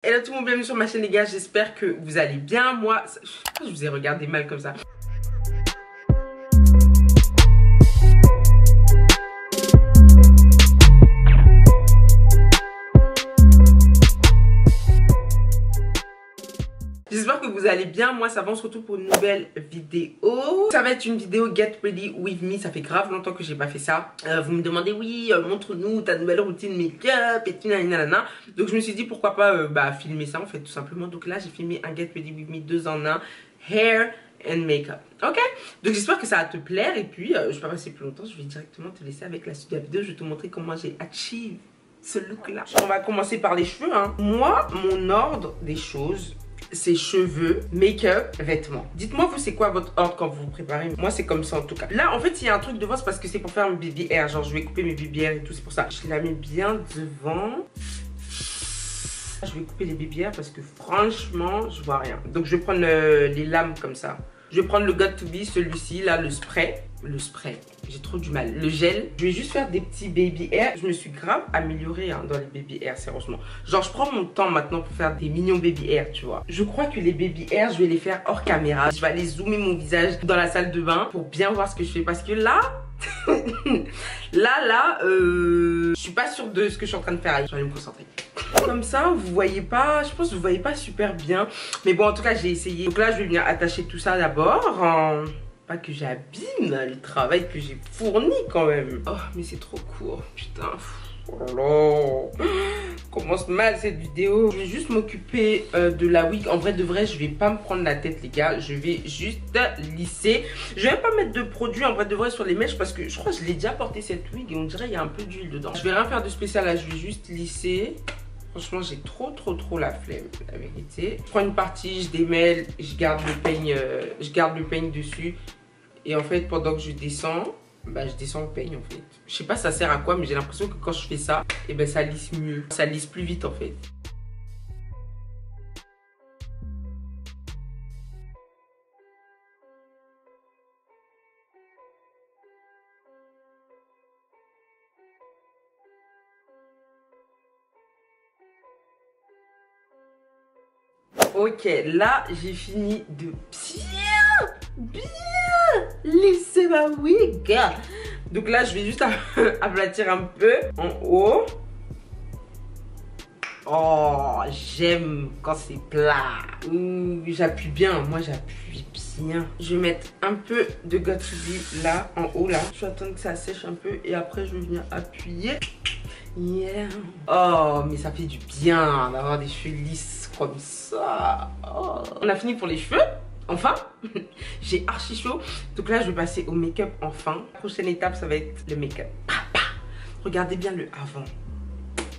Hello tout le monde, bienvenue sur ma chaîne les gars, j'espère que vous allez bien. Moi, je vous ai regardé mal comme ça. J'espère que vous allez bien, moi ça va, on se retrouve pour une nouvelle vidéo. Ça va être une vidéo Get Ready With Me, ça fait grave longtemps que j'ai pas fait ça. Vous me demandez, oui, montre-nous ta nouvelle routine make-up et tout, nanana. Donc je me suis dit pourquoi pas filmer ça en fait tout simplement. Donc là j'ai filmé un Get Ready With Me 2 en 1, hair and make-up. Ok, donc j'espère que ça va te plaire et puis je vais pas passer plus longtemps, je vais directement te laisser avec la suite de la vidéo. Je vais te montrer comment j'ai achieve ce look là. On va commencer par les cheveux hein. Moi, mon ordre des choses, c'est cheveux, make-up, vêtements. Dites-moi vous c'est quoi votre ordre quand vous vous préparez. Moi c'est comme ça en tout cas. Là en fait il y a un truc devant, c'est parce que c'est pour faire mes baby hair. Genre je vais couper mes baby hair et tout, c'est pour ça. Je la mets bien devant. Je vais couper les baby hair parce que franchement je vois rien. Donc je vais prendre les lames comme ça. Je vais prendre le Got To Be, celui-ci là, le spray. Le spray, j'ai trop du mal. Le gel, je vais juste faire des petits baby hair. Je me suis grave améliorée hein, dans les baby hair, sérieusement. Genre je prends mon temps maintenant pour faire des mignons baby hair, tu vois. Je crois que les baby hair, je vais les faire hors caméra. Je vais aller zoomer mon visage dans la salle de bain pour bien voir ce que je fais. Parce que là, je suis pas sûre de ce que je suis en train de faire. Je vais aller me concentrer. Comme ça, vous voyez pas, je pense que vous voyez pas super bien. Mais bon, en tout cas, j'ai essayé. Donc là, je vais venir attacher tout ça d'abord. Pas que j'abîme le travail que j'ai fourni quand même. Oh, mais c'est trop court, putain. Oh là, commence mal cette vidéo. Je vais juste m'occuper de la wig. En vrai de vrai, je vais pas me prendre la tête les gars. Je vais juste lisser. Je vais même pas mettre de produit en vrai de vrai sur les mèches parce que je crois que je l'ai déjà porté cette wig et on dirait qu'il y a un peu d'huile dedans. Je vais rien faire de spécial là, je vais juste lisser. Franchement, j'ai trop la flemme, la vérité. Je prends une partie, je démêle, je garde le peigne dessus. Et en fait, pendant que je descends, je descends le peigne en fait. Je sais pas ça sert à quoi, mais j'ai l'impression que quand je fais ça, et ça lisse mieux. Ça lisse plus vite en fait. Ok, là j'ai fini de bien lisser ma wig. Donc là je vais juste aplatir un peu en haut. Oh, j'aime quand c'est plat. J'appuie bien, moi j'appuie bien. Je vais mettre un peu de Got To Be là, en haut là. Je vais attendre que ça sèche un peu et après je vais venir appuyer. Yeah. Oh, mais ça fait du bien d'avoir des cheveux lisses comme ça. Oh. On a fini pour les cheveux. Enfin, j'ai archi chaud. Donc là, je vais passer au make-up enfin. La prochaine étape, ça va être le make-up. Regardez bien le avant.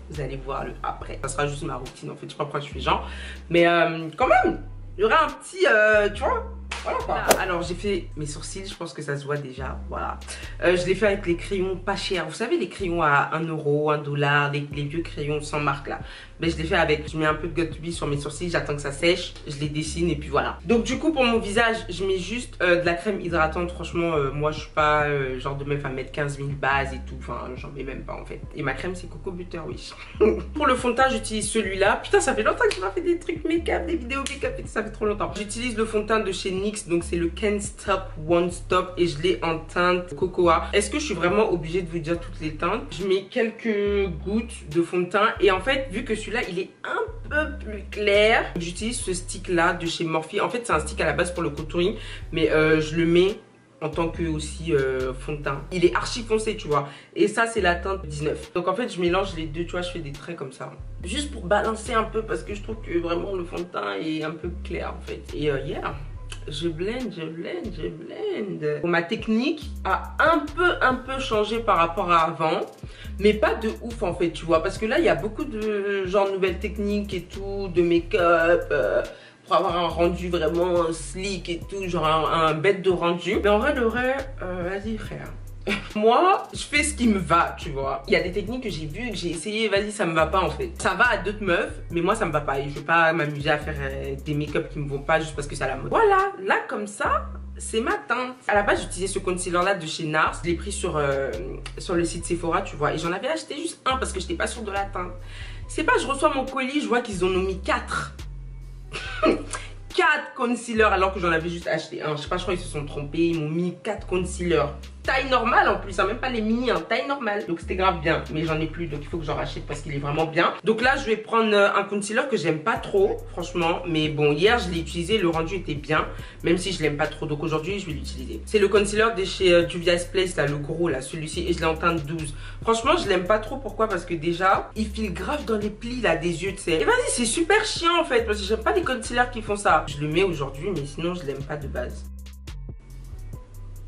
Vous allez voir le après. Ça sera juste ma routine en fait. Je sais pas pourquoi je fais genre. Mais quand même, il y aura un petit, tu vois. Voilà quoi. Alors j'ai fait mes sourcils, je pense que ça se voit déjà. Voilà. Je l'ai fait avec les crayons pas chers. Vous savez les crayons à 1 euro, 1 dollar, les vieux crayons sans marque là. Je l'ai fait avec, je mets un peu de Got To Be sur mes sourcils, j'attends que ça sèche, je les dessine et puis voilà. Donc du coup pour mon visage, je mets juste de la crème hydratante. Franchement, moi je suis pas genre de meuf à mettre 15 000 bases et tout. Enfin, j'en mets même pas en fait. Et ma crème c'est Coco Butter, oui. Pour le fond de teint, j'utilise celui-là. Putain, ça fait longtemps que j'ai pas fait des trucs make-up, des vidéos make-up et tout, ça fait trop longtemps. J'utilise le fond de teint de chez NYX, donc c'est le Can't Stop Won't Stop et je l'ai en teinte Cocoa. Est-ce que je suis vraiment obligée de vous dire toutes les teintes? Je mets quelques gouttes de fond de teint et en fait, vu que celui-là il est un peu plus clair, j'utilise ce stick là de chez Morphe. En fait c'est un stick à la base pour le contouring, mais je le mets en tant que aussi fond de teint. Il est archi foncé tu vois. Et ça c'est la teinte 19. Donc en fait je mélange les deux, tu vois, je fais des traits comme ça. Juste pour balancer un peu parce que je trouve que vraiment le fond de teint est un peu clair en fait. Et yeah. Je blende. Ma technique a un peu changé par rapport à avant. Mais pas de ouf en fait, tu vois. Parce que là, il y a beaucoup de genre nouvelles techniques et tout, de make-up. Pour avoir un rendu vraiment slick et tout. Genre un bête de rendu. Mais en vrai, de vrai, vas-y frère. Moi, je fais ce qui me va, tu vois. Il y a des techniques que j'ai vues, que j'ai essayé, vas-y, ça me va pas en fait. Ça va à d'autres meufs, mais moi ça me va pas. Et je veux pas m'amuser à faire des make-up qui me vont pas juste parce que c'est à la mode. Voilà, là comme ça, c'est ma teinte. À la base, j'utilisais ce concealer là de chez NARS. Je l'ai pris sur le site Sephora, tu vois. Et j'en avais acheté juste un parce que j'étais pas sûre de la teinte. C'est pas, je reçois mon colis, je vois qu'ils en ont mis 4. 4 concealers alors que j'en avais juste acheté un. Je sais pas, je crois qu'ils se sont trompés. Ils m'ont mis 4 concealers. Taille normale en plus, hein, même pas les mini, hein, taille normale. Donc c'était grave bien, mais j'en ai plus, donc il faut que j'en rachète parce qu'il est vraiment bien. Donc là, je vais prendre un concealer que j'aime pas trop, franchement. Mais bon, hier, je l'ai utilisé, le rendu était bien, même si je l'aime pas trop. Donc aujourd'hui, je vais l'utiliser. C'est le concealer de chez Juvia's Place, là, le gros, là, celui-ci, et je l'ai en teinte 12. Franchement, je l'aime pas trop, pourquoi? Parce que déjà, il file grave dans les plis, là, des yeux, tu sais. Et vas-y, c'est super chiant, en fait, parce que j'aime pas les concealers qui font ça. Je le mets aujourd'hui, mais sinon, je l'aime pas de base.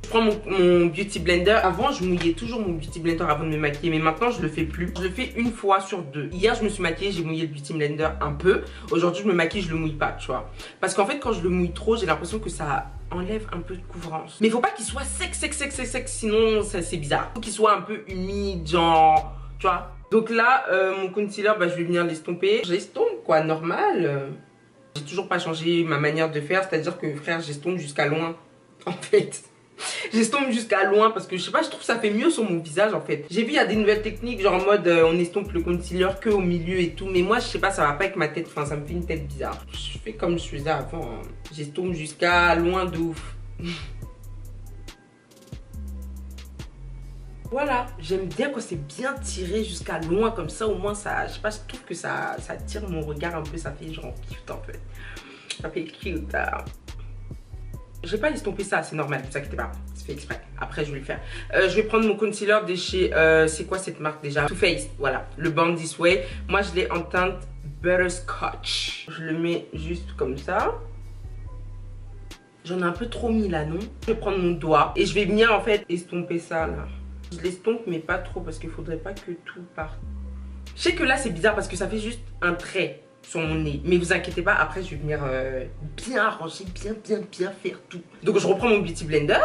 Je prends mon beauty blender. Avant, je mouillais toujours mon beauty blender avant de me maquiller, mais maintenant, je le fais plus. Je le fais une fois sur 2. Hier, je me suis maquillée, j'ai mouillé le beauty blender un peu. Aujourd'hui, je me maquille, je le mouille pas, tu vois. Parce qu'en fait, quand je le mouille trop, j'ai l'impression que ça enlève un peu de couvrance. Mais il faut pas qu'il soit sec, sinon c'est bizarre. Il faut qu'il soit un peu humide, genre, tu vois. Donc là, mon concealer, bah, je vais venir l'estomper. J'estompe, quoi, normal. J'ai toujours pas changé ma manière de faire, c'est-à-dire que, frère, j'estompe jusqu'à loin, en fait. J'estompe jusqu'à loin parce que je sais pas, je trouve que ça fait mieux sur mon visage en fait. J'ai vu il y a des nouvelles techniques genre en mode on estompe le concealer que au milieu et tout. Mais moi je sais pas, ça va pas avec ma tête, enfin ça me fait une tête bizarre. Je fais comme je faisais avant, hein. J'estompe jusqu'à loin de ouf. Voilà, j'aime bien quand c'est bien tiré jusqu'à loin comme ça, au moins ça, je sais pas, je trouve que ça tire mon regard un peu, ça fait genre cute en fait. Ça fait cute. Je vais pas estomper ça, c'est normal, ne vous inquiétez pas, c'est fait exprès. Après, je vais le faire. Je vais prendre mon concealer de chez, c'est quoi cette marque déjà? Too Faced, voilà, le Born This Way. Moi, je l'ai en teinte Butterscotch. Je le mets juste comme ça. J'en ai un peu trop mis là, non? Je vais prendre mon doigt et je vais venir en fait estomper ça là. Je l'estompe, mais pas trop parce qu'il faudrait pas que tout parte. Je sais que là, c'est bizarre parce que ça fait juste un trait sur mon nez, mais vous inquiétez pas, après je vais venir bien arranger, bien faire tout. Donc je reprends mon beauty blender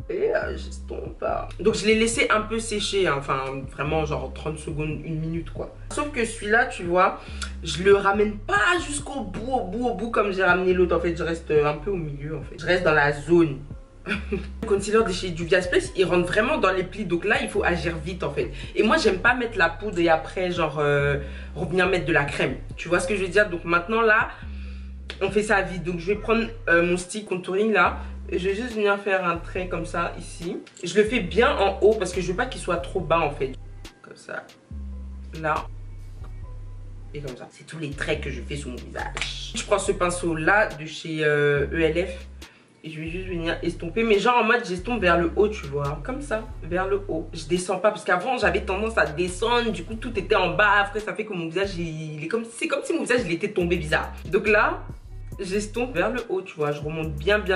et j'estompe. Donc je l'ai laissé un peu sécher, hein, enfin vraiment genre 30 secondes, 1 minute quoi. Sauf que celui-là, tu vois, je le ramène pas jusqu'au bout, au bout comme j'ai ramené l'autre. En fait, je reste un peu au milieu en fait. Je reste dans la zone. Le concealer de chez Juvia's Place, il rentre vraiment dans les plis, donc là il faut agir vite en fait. Et moi j'aime pas mettre la poudre et après genre revenir mettre de la crème, tu vois ce que je veux dire. Donc maintenant là on fait ça vite. Donc je vais prendre mon stick contouring là et je vais juste venir faire un trait comme ça ici. Et je le fais bien en haut parce que je veux pas qu'il soit trop bas en fait. Comme ça, là et comme ça. C'est tous les traits que je fais sur mon visage. Je prends ce pinceau là de chez ELF. Et je vais juste venir estomper, mais genre en mode j'estompe vers le haut, tu vois, comme ça, vers le haut. Je descends pas parce qu'avant j'avais tendance à descendre, du coup tout était en bas. Après ça fait que mon visage il est comme, c'est comme si mon visage il était tombé bizarre. Donc là j'estompe vers le haut, tu vois, je remonte bien. Je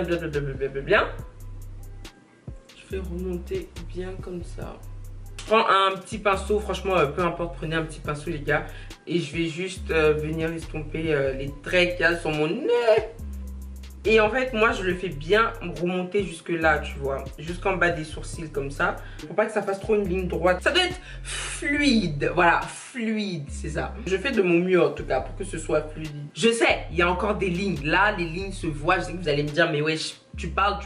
fais remonter bien comme ça. Je prends un petit pinceau, franchement peu importe, prenez un petit pinceau les gars, et je vais juste venir estomper les traits qu'il y a sur mon nez. Et en fait, moi, je le fais bien remonter jusque là, tu vois. Jusqu'en bas des sourcils, comme ça. Pour pas que ça fasse trop une ligne droite. Ça doit être fluide. Voilà, fluide, c'est ça. Je fais de mon mieux, en tout cas, pour que ce soit fluide. Je sais, il y a encore des lignes. Là, les lignes se voient. Je sais que vous allez me dire, mais wesh, tu parles,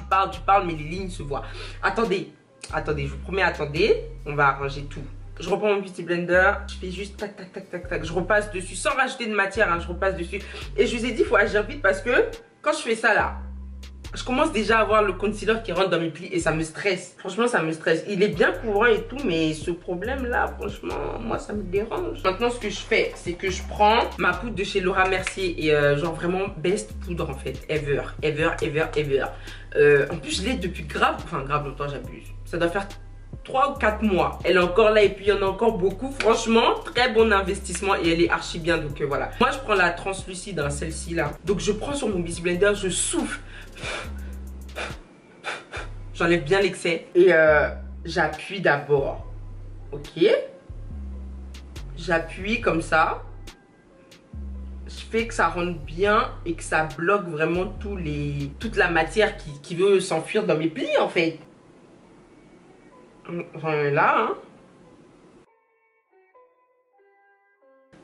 mais les lignes se voient. Attendez, je vous promets, attendez. On va arranger tout. Je reprends mon beauty blender, je fais juste tac. Je repasse dessus sans rajouter de matière, hein, je repasse dessus. Et je vous ai dit, il faut agir vite parce que quand je fais ça là, je commence déjà à voir le concealer qui rentre dans mes plis et ça me stresse. Franchement, ça me stresse. Il est bien couvrant et tout, mais ce problème là, franchement, moi ça me dérange. Maintenant, ce que je fais, c'est que je prends ma poudre de chez Laura Mercier et genre vraiment best poudre en fait, ever. En plus, je l'ai depuis grave longtemps, j'abuse. Ça doit faire 3 ou 4 mois. Elle est encore là et puis il y en a encore beaucoup. Franchement, très bon investissement et elle est archi bien. Donc voilà. Moi, je prends la translucide, hein, celle-ci là. Donc je prends sur mon beauty blender, je souffle. J'enlève bien l'excès. Et j'appuie d'abord. Ok. J'appuie comme ça. Je fais que ça rentre bien et que ça bloque vraiment toute la matière qui veut s'enfuir dans mes plis en fait. J'en ai là, hein.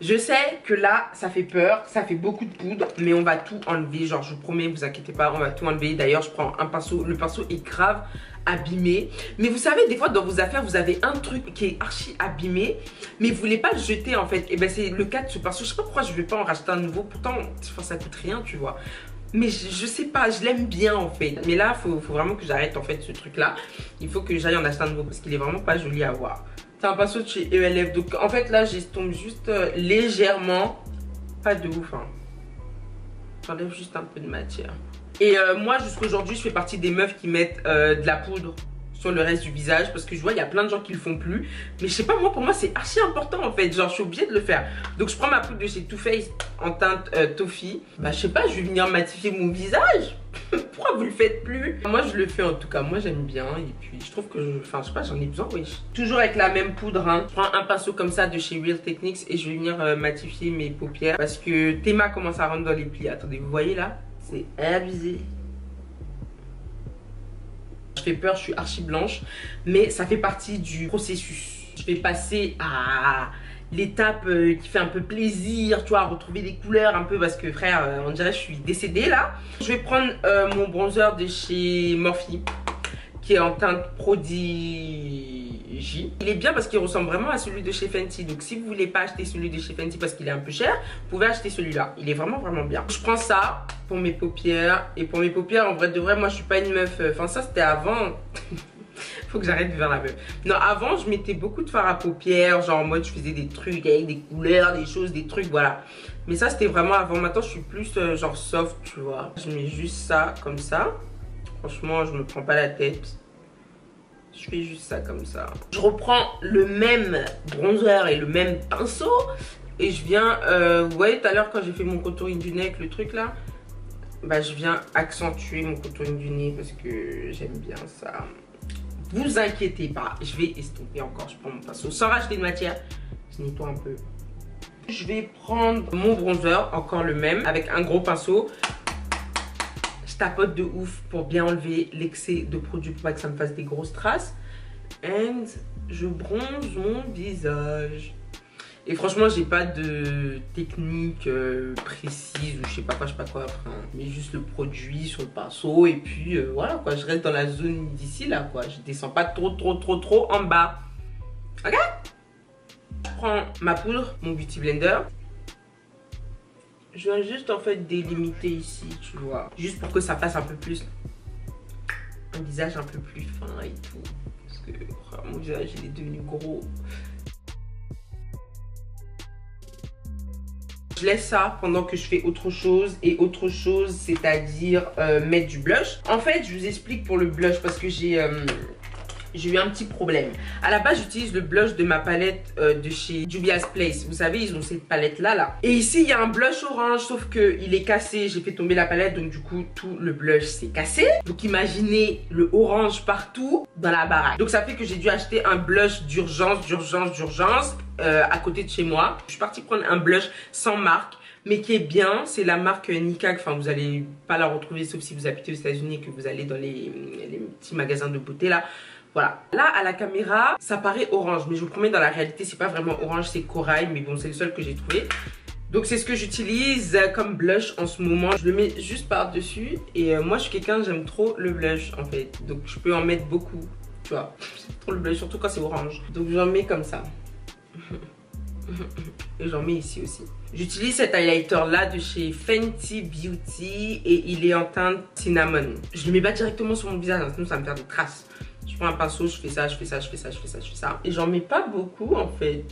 Je sais que là, ça fait peur, ça fait beaucoup de poudre, mais on va tout enlever. Genre, je vous promets, vous inquiétez pas, on va tout enlever. D'ailleurs, je prends un pinceau. Le pinceau est grave abîmé. Mais vous savez, des fois, dans vos affaires, vous avez un truc qui est archi abîmé, mais vous voulez pas le jeter, en fait. Et ben, c'est le cas de ce pinceau. Je sais pas pourquoi je vais pas en racheter un nouveau. Pourtant, ça coûte rien, tu vois. Mais je sais pas, je l'aime bien, en fait. Mais là, faut vraiment que j'arrête, en fait, ce truc-là. Il faut que j'aille en acheter un nouveau parce qu'il est vraiment pas joli à voir. C'est un pinceau de chez ELF. Donc en fait là j'estompe juste légèrement. Pas de ouf hein. J'enlève juste un peu de matière. Et moi jusqu'aujourd'hui je fais partie des meufs qui mettent de la poudre sur le reste du visage. Parce que je vois il y a plein de gens qui le font plus. Mais je sais pas, moi pour moi c'est archi important en fait. Genre je suis obligée de le faire. Donc je prends ma poudre de chez Too Faced en teinte Toffee. Bah je sais pas, je vais venir matifier mon visage. Pourquoi vous le faites plus? Moi je le fais en tout cas, moi j'aime bien. Et puis je trouve que, enfin je sais pas, j'en ai besoin, oui. Toujours avec la même poudre hein. Je prends un pinceau comme ça de chez Real Techniques et je vais venir matifier mes paupières. Parce que Théma commence à rentrer dans les plis. Attendez, vous voyez là? C'est abusé. Je fais peur, je suis archi blanche. Mais ça fait partie du processus. Je vais passer à l'étape qui fait un peu plaisir, tu vois, à retrouver des couleurs un peu parce que frère, on dirait que je suis décédée là. Je vais prendre mon bronzer de chez Morphe qui est en teinte Prodigy. Il est bien parce qu'il ressemble vraiment à celui de chez Fenty. Donc si vous voulez pas acheter celui de chez Fenty parce qu'il est un peu cher, vous pouvez acheter celui-là. Il est vraiment bien. Je prends ça pour mes paupières. Et pour mes paupières, en vrai de vrai, moi je suis pas une meuf. Enfin ça c'était avant. Faut que j'arrête de faire la meuf. Non, avant, je mettais beaucoup de fard à paupières. Genre en mode, je faisais des trucs avec des couleurs, des choses, des trucs, voilà. Mais ça, c'était vraiment avant. Maintenant, je suis plus genre soft, tu vois. Je mets juste ça, comme ça. Franchement, je me prends pas la tête. Je fais juste ça, comme ça. Je reprends le même bronzer et le même pinceau. Et je viens, vous voyez tout à l'heure quand j'ai fait mon contouring du nez avec le truc là. Bah, je viens accentuer mon contouring du nez parce que j'aime bien ça. Vous inquiétez pas, je vais estomper encore. Je prends mon pinceau sans racheter de matière. Je nettoie un peu. Je vais prendre mon bronzer, encore le même, avec un gros pinceau. Je tapote de ouf pour bien enlever l'excès de produit pour pas que ça me fasse des grosses traces. Et je bronze mon visage. Et franchement, j'ai pas de technique précise ou je sais pas quoi, enfin, mais juste le produit sur le pinceau et puis voilà quoi, je reste dans la zone d'ici là quoi, je descends pas trop en bas. Ok? Je prends ma poudre, mon beauty blender. Je viens juste en fait délimiter ici, tu vois, juste pour que ça fasse un peu plus un visage un peu plus fin et tout, parce que mon visage il est devenu gros. Je laisse ça pendant que je fais autre chose. Et autre chose, c'est-à-dire mettre du blush. En fait, je vous explique pour le blush parce que j'ai eu un petit problème. À la base, j'utilise le blush de ma palette de chez Juvia's Place. Vous savez, ils ont cette palette-là. Là. Et ici, il y a un blush orange, sauf qu'il est cassé. J'ai fait tomber la palette, donc du coup, tout le blush s'est cassé. Donc imaginez le orange partout dans la baraque. Donc ça fait que j'ai dû acheter un blush d'urgence, à côté de chez moi. Je suis partie prendre un blush sans marque, mais qui est bien. C'est la marque Nikag. Enfin, vous n'allez pas la retrouver sauf si vous habitez aux États-Unis et que vous allez dans les petits magasins de beauté là. Voilà. Là, à la caméra, ça paraît orange. Mais je vous promets, dans la réalité, c'est pas vraiment orange, c'est corail. Mais bon, c'est le seul que j'ai trouvé. Donc, c'est ce que j'utilise comme blush en ce moment. Je le mets juste par-dessus. Et moi, je suis quelqu'un, j'aime trop le blush, en fait. Donc, je peux en mettre beaucoup. Tu vois, j'aime trop le blush, surtout quand c'est orange. Donc, j'en mets comme ça. Et j'en mets ici aussi. J'utilise cet highlighter là de chez Fenty Beauty. Et il est en teinte cinnamon. Je le mets pas directement sur mon visage, sinon ça va me faire des traces. Je prends un pinceau, je fais ça. Et j'en mets pas beaucoup en fait.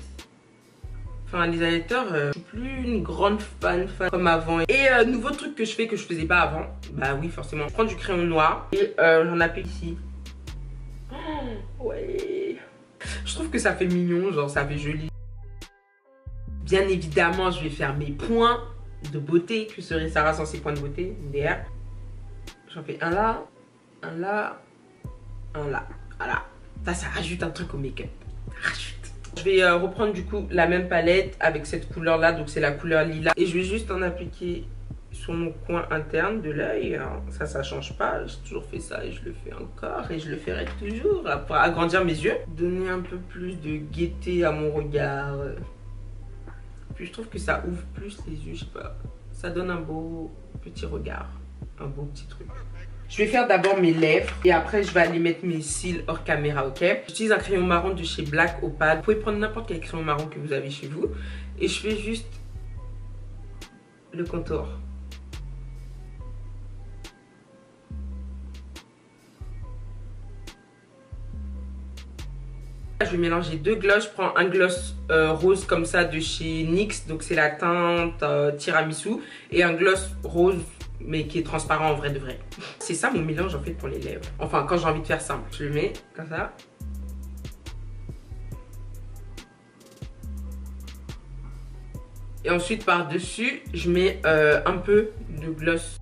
Enfin les highlighters, je suis plus une grande fan comme avant. Et nouveau truc que je fais que je faisais pas avant. Bah oui forcément. Je prends du crayon noir et j'en applique ici. Oh, ouais. Je trouve que ça fait mignon, genre ça fait joli. Bien évidemment je vais faire mes points de beauté. Que serait Sarah sans ses points de beauté? Derrière. J'en fais un là, un là. Un là, voilà. Ça rajoute un truc au make-up. Je vais reprendre du coup la même palette avec cette couleur là, donc c'est la couleur lilas. Et je vais juste en appliquer sur mon coin interne de l'œil. Ça change pas, j'ai toujours fait ça et je le fais encore. Et je le ferai toujours pour agrandir mes yeux. Donner un peu plus de gaieté à mon regard. Puis je trouve que ça ouvre plus les yeux, je sais pas. Ça donne un beau petit regard, un beau petit truc. Je vais faire d'abord mes lèvres et après je vais aller mettre mes cils hors caméra, ok? J'utilise un crayon marron de chez Black Opal. Vous pouvez prendre n'importe quel crayon marron que vous avez chez vous. Et je fais juste le contour. Je vais mélanger 2 glosses. Je prends un gloss rose comme ça de chez NYX. Donc c'est la teinte tiramisu. Et un gloss rose mais qui est transparent en vrai de vrai. C'est ça mon mélange en fait pour les lèvres. Enfin quand j'ai envie de faire simple. Je le mets comme ça. Et ensuite par dessus je mets un peu de gloss.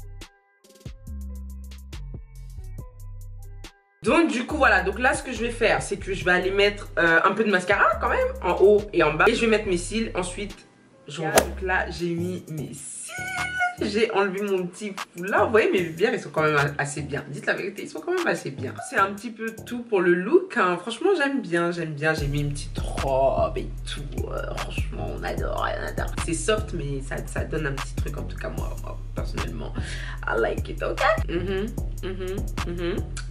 Donc du coup voilà, donc là ce que je vais faire c'est que je vais aller mettre un peu de mascara quand même en haut et en bas. Et je vais mettre mes cils, ensuite je regarde. Donc là j'ai mis mes cils. J'ai enlevé mon petit foulard. Vous voyez mes lumières ils sont quand même assez bien. Dites la vérité, ils sont quand même assez bien. C'est un petit peu tout pour le look hein. Franchement j'aime bien. J'ai mis une petite robe et tout. Franchement on adore, on adore. C'est soft mais ça donne un petit truc en tout cas moi personnellement. I like it, ok?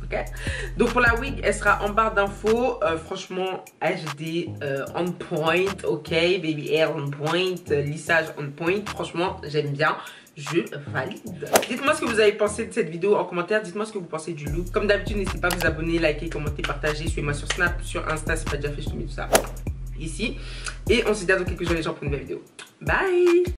Ok. Donc pour la wig elle sera en barre d'infos. Franchement HD on point, ok? Baby hair on point, lissage on point. Franchement j'aime bien. Je valide. Dites-moi ce que vous avez pensé de cette vidéo en commentaire. Dites-moi ce que vous pensez du look. Comme d'habitude, n'hésitez pas à vous abonner, liker, commenter, partager. Suivez-moi sur Snap, sur Insta, c'est pas déjà fait, je te mets tout ça ici. Et on se dit à dans quelques jours les gens pour une nouvelle vidéo. Bye!